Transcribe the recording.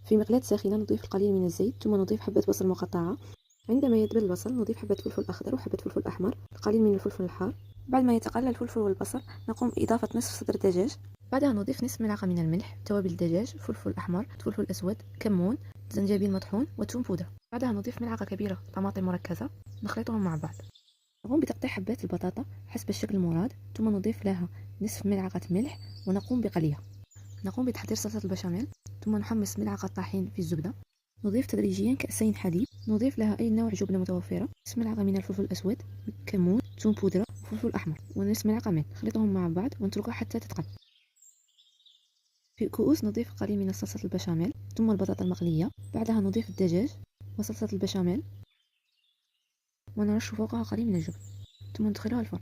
في مقلاة ساخنة نضيف القليل من الزيت، ثم نضيف حبة بصل مقطعة. عندما يدبل البصل نضيف حبة فلفل أخضر وحبة فلفل أحمر، القليل من الفلفل الحار. بعد ما يتقلل الفلفل والبصل نقوم بإضافة نصف صدر دجاج. بعدها نضيف نصف ملعقة من الملح، توابل الدجاج، فلفل أحمر، فلفل أسود، كمون، زنجبيل مطحون وثوم بودرة. بعدها نضيف ملعقة كبيرة طماطم مركزة، نخلطهم مع بعض. نقوم بتقطيع حبات البطاطا حسب الشكل المراد، ثم نضيف لها نصف ملعقة ملح ونقوم بقليها. نقوم بتحضير صلصة البشاميل، ثم نحمص ملعقة طحين في الزبدة. نضيف تدريجيا كأسين حليب، نضيف لها أي نوع جبنة متوفرة، نصف ملعقة من الفلفل الأسود، كمون، ثوم بودرة وفلفل أحمر، ونصف ملعقة ملح. نخلطهم مع بعض ونتركها حتى تتقل. في كؤوس نضيف قليل من صلصة البشاميل، ثم البطاطا المقلية. بعدها نضيف الدجاج وصلصة البشاميل، ونرش فوقها قليل من الجبن، ثم ندخلها الفرن.